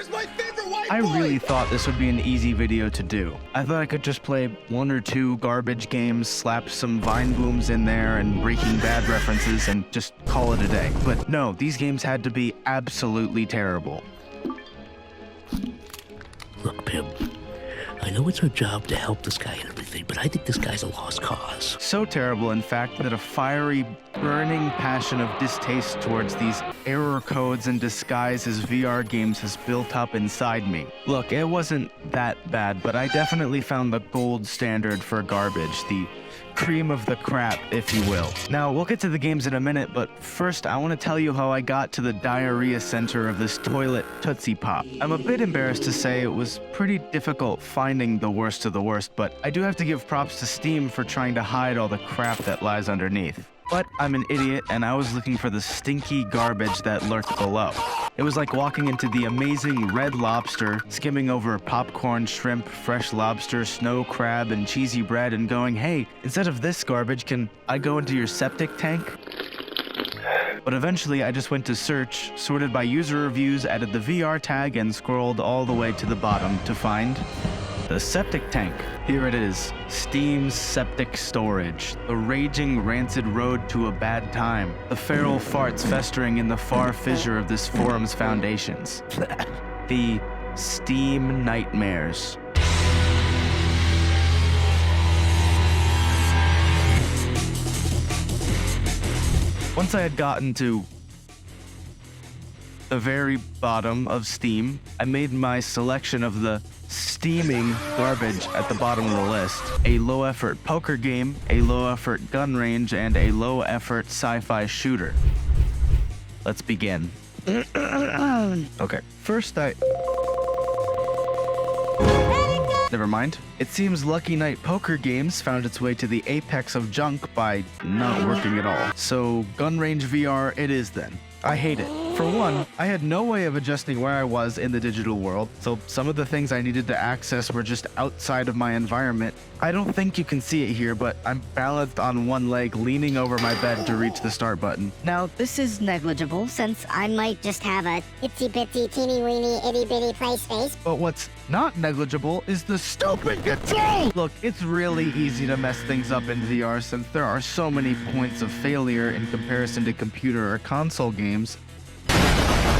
Here's my favorite white boy! I really thought this would be an easy video to do. I thought I could just play 1 or 2 garbage games, slap some Vine booms in there and Breaking Bad references and just call it a day. But no, these games had to be absolutely terrible. Look, Pim, I know it's our job to help this guy and everything, but I think this guy's a lost cause. So terrible, in fact, that a fiery, burning passion of distaste towards these error codes and disguises VR games has built up inside me. Look, it wasn't that bad, but I definitely found the gold standard for garbage, the cream of the crap, if you will. Now, we'll get to the games in a minute, but first I want to tell you how I got to the diarrhea center of this toilet Tootsie Pop. I'm a bit embarrassed to say it was pretty difficult finding the worst of the worst, but I do have to give props to Steam for trying to hide all the crap that lies underneath. But I'm an idiot, and I was looking for the stinky garbage that lurked below. It was like walking into the amazing Red Lobster, skimming over popcorn, shrimp, fresh lobster, snow crab, and cheesy bread, and going, hey, instead of this garbage, can I go into your septic tank? But eventually, I just went to search, sorted by user reviews, added the VR tag, and scrolled all the way to the bottom to find the septic tank. Here it is, Steam's septic storage, the raging rancid road to a bad time, the feral farts festering in the far fissure of this forum's foundations, the Steam nightmares. Once I had gotten to the very bottom of Steam, I made my selection of the steaming garbage at the bottom of the list. A low-effort poker game, a low-effort gun range, and a low-effort sci-fi shooter. Let's begin. Okay, first Never mind. It seems Lucky Night Poker Games found its way to the apex of junk by not working at all. So, gun range VR it is then. I hate it. For one, I had no way of adjusting where I was in the digital world, so some of the things I needed to access were just outside of my environment. I don't think you can see it here, but I'm balanced on one leg, leaning over my bed to reach the start button. Now, this is negligible, since I might just have a itsy-bitsy, teeny-weeny, itty-bitty play space. But what's not negligible is the stupid control! Look, it's really easy to mess things up in VR since there are so many points of failure in comparison to computer or console games.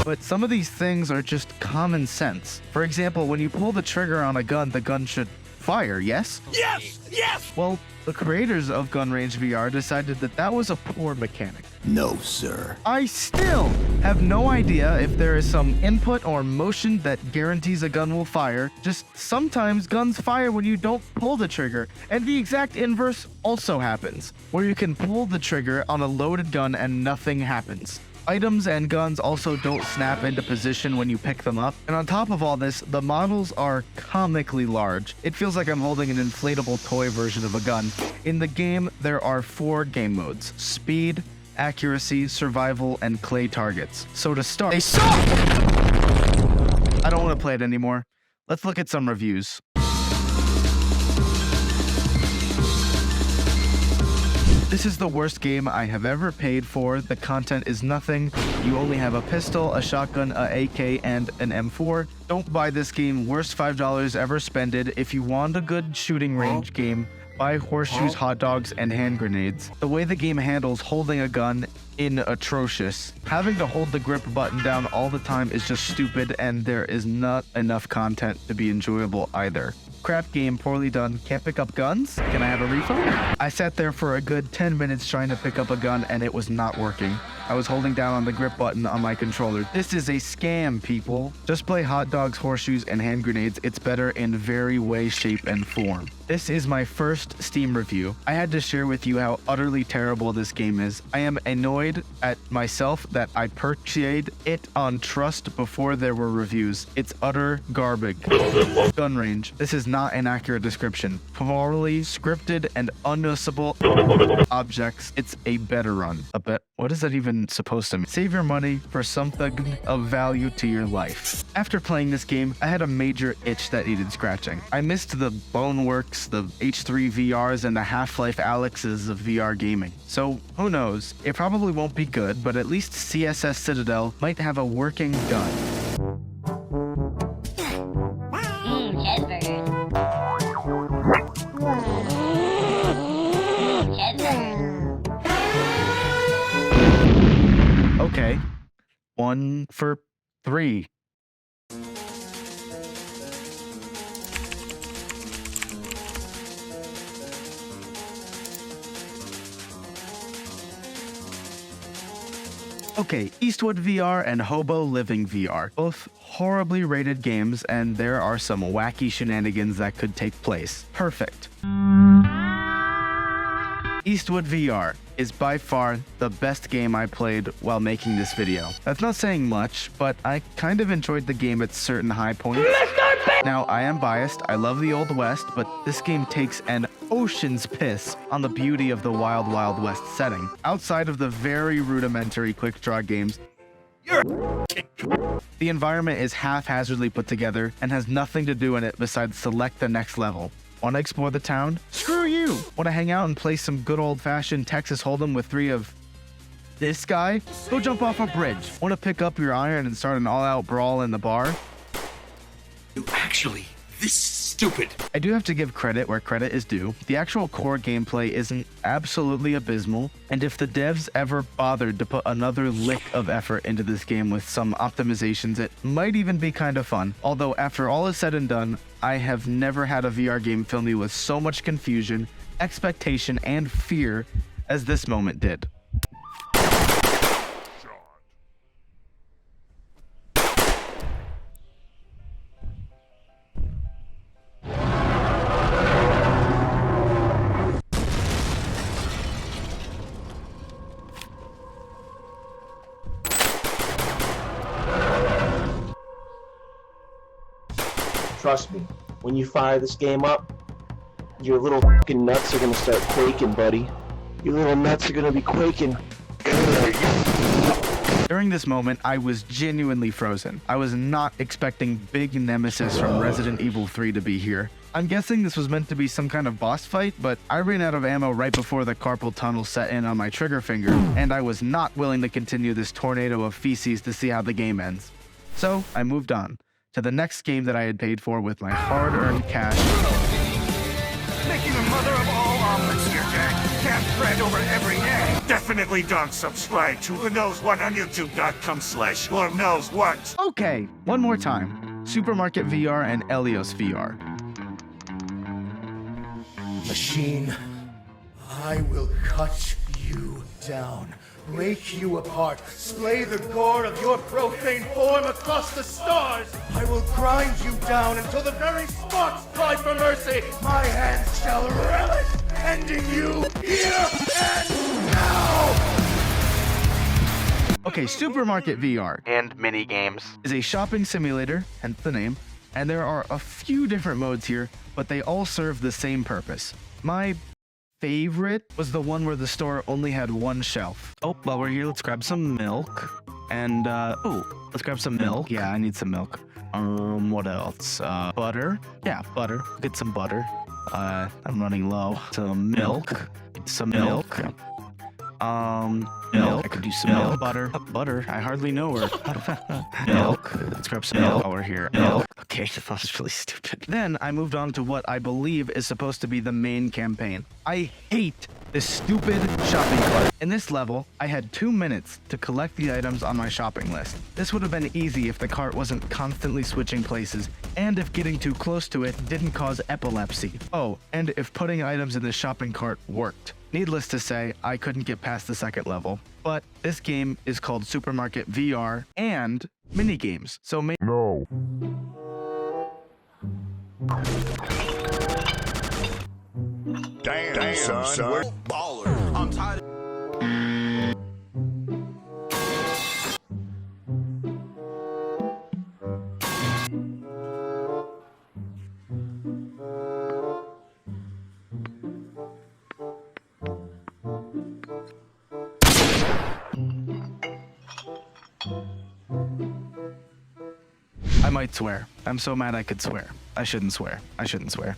But some of these things are just common sense. For example, when you pull the trigger on a gun should fire, yes? Yes! Yes! Well, the creators of Gun Range VR decided that that was a poor mechanic. No, sir. I still have no idea if there is some input or motion that guarantees a gun will fire. Just sometimes guns fire when you don't pull the trigger, and the exact inverse also happens, where you can pull the trigger on a loaded gun and nothing happens. Items and guns also don't snap into position when you pick them up. And on top of all this, the models are comically large. It feels like I'm holding an inflatable toy version of a gun. In the game, there are 4 game modes: speed, accuracy, survival, and clay targets. So to start, they suck! I don't want to play it anymore. Let's look at some reviews. This is the worst game I have ever paid for. The content is nothing. You only have a pistol, a shotgun, a AK, and an M4. Don't buy this game. Worst $5 ever spended. If you want a good shooting range game, buy horseshoes, hot dogs, and hand grenades. The way the game handles holding a gun is atrocious. Having to hold the grip button down all the time is just stupid, and there is not enough content to be enjoyable either. Crap game, poorly done. Can't pick up guns? Can I have a refund? I sat there for a good 10 minutes trying to pick up a gun and it was not working. I was holding down on the grip button on my controller. This is a scam, people. Just play hot dogs, horseshoes, and hand grenades. It's better in very way, shape, and form. This is my first Steam review. I had to share with you how utterly terrible this game is. I am annoyed at myself that I purchased it on trust before there were reviews. It's utter garbage. Gun range. This is not an accurate description. Poorly scripted and unusable objects. It's a better run. A bet. What is that even supposed to mean? Save your money for something of value to your life. After playing this game, I had a major itch that needed scratching. I missed the Boneworks, the H3 VRs, and the Half-Life Alyxes of VR gaming. So, who knows? It probably won't be good, but at least CSS Citadel might have a working gun. for 3. Okay, Eastwood VR and Hobo Living VR, both horribly rated games, and there are some wacky shenanigans that could take place. Perfect. Eastwood VR is by far the best game I played while making this video. That's not saying much, but I kind of enjoyed the game at certain high points. Now, I am biased, I love the Old West, but this game takes an ocean's piss on the beauty of the Wild Wild West setting. Outside of the very rudimentary quick draw games, the environment is haphazardly put together and has nothing to do in it besides select the next level. Want to explore the town? Screw you! Want to hang out and play some good old-fashioned Texas Hold'em with 3 of this guy? Go jump off a bridge. Want to pick up your iron and start an all-out brawl in the bar? You actually this stupid. I do have to give credit where credit is due. The actual core gameplay isn't absolutely abysmal, and if the devs ever bothered to put another lick of effort into this game with some optimizations, it might even be kind of fun. Although after all is said and done, I have never had a VR game fill me with so much confusion, expectation, and fear as this moment did. Trust me, when you fire this game up, your little fucking nuts are gonna start quaking, buddy. Your little nuts are gonna be quaking. During this moment, I was genuinely frozen. I was not expecting big nemesis from Resident Evil 3 to be here. I'm guessing this was meant to be some kind of boss fight, but I ran out of ammo right before the carpal tunnel set in on my trigger finger, and I was not willing to continue this tornado of feces to see how the game ends. So I moved on to the next game that I had paid for with my hard-earned cash. Making the mother of all omelets here, Jack. Can't bread over every egg. Definitely don't subscribe to the Knows What on YouTube.com/Lord Knows What. Okay, one more time. Supermarket VR and Elios VR. Machine, I will cut you down, break you apart, splay the gore of your profane form across the stars. I will grind you down until the very sparks cry for mercy. My hands shall relish, ending you here and now. Okay, Supermarket VR and mini games is a shopping simulator, hence the name, and there are a few different modes here, but they all serve the same purpose. My favorite was the one where the store only had one shelf. Oh, while we're here, let's grab some milk. And, let's grab some milk. Yeah, I need some milk. What else? Butter. Yeah, butter. Get some butter. I'm running low. Some milk. Some milk. Milk. I could use some milk. Butter. Butter. I hardly know her. Milk. Let's grab some milk while we're here. Milk. Okay, that was really stupid. Then I moved on to what I believe is supposed to be the main campaign. I hate this stupid shopping cart. In this level, I had 2 minutes to collect the items on my shopping list. This would have been easy if the cart wasn't constantly switching places, and if getting too close to it didn't cause epilepsy. Oh, and if putting items in the shopping cart worked. Needless to say, I couldn't get past the second level. But this game is called Supermarket VR and minigames, so No. Damn son, we're baller. I'm tired. I might swear. I'm so mad I could swear. I shouldn't swear. I shouldn't swear.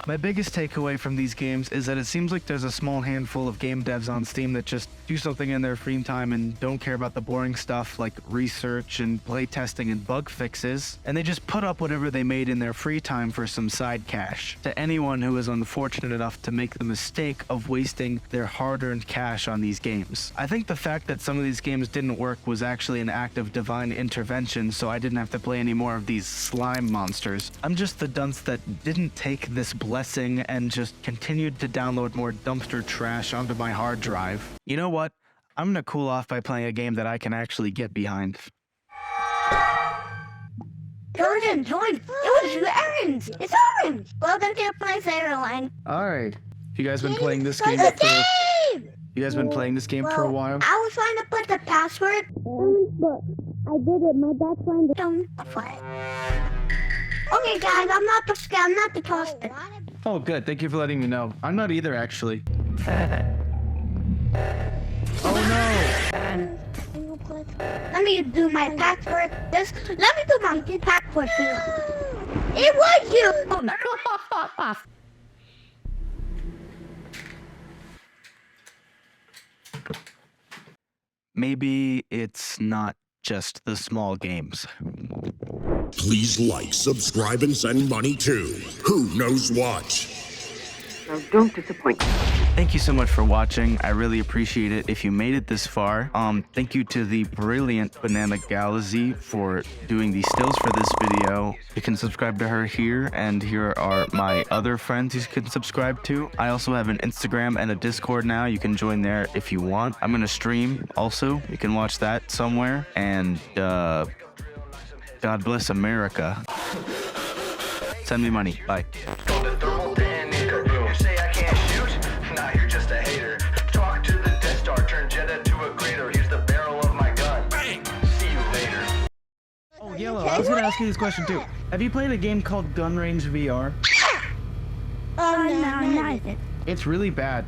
My biggest takeaway from these games is that it seems like there's a small handful of game devs on Steam that just do something in their free time and don't care about the boring stuff like research and play testing and bug fixes, and they just put up whatever they made in their free time for some side cash. To anyone who is unfortunate enough to make the mistake of wasting their hard-earned cash on these games. I think the fact that some of these games didn't work was actually an act of divine intervention, so I didn't have to play any more of these slime monsters. I'm just the dunce that didn't take this blessing and just continued to download more dumpster trash onto my hard drive. You know what? I'm gonna cool off by playing a game that I can actually get behind. Jordan, it was Orange. It's Orange. Welcome to my Airline. Alright. You guys been playing this game for... You guys been playing this game for a while? I was trying to put the password, but I did it. My dad's trying to play. Okay, guys, I'm not the toaster. Oh, good. Thank you for letting me know. I'm not either, actually. Oh, no! Let me do my password. Let me do my password for you. It was you! Maybe it's not just the small games. Please like, subscribe, and send money to Who Knows What. Now don't disappoint me. Thank you so much for watching. I really appreciate it if you made it this far. Thank you to the brilliant Banana Galaxy for doing the stills for this video. You can subscribe to her here, and here are my other friends you can subscribe to. I also have an Instagram and a Discord now. You can join there if you want. I'm gonna stream also. You can watch that somewhere. And God bless America. Send me money. Bye. Oh, Yellow, I was gonna ask you this question too. Have you played a game called Gun Range VR? Oh, no, not it. It's really bad.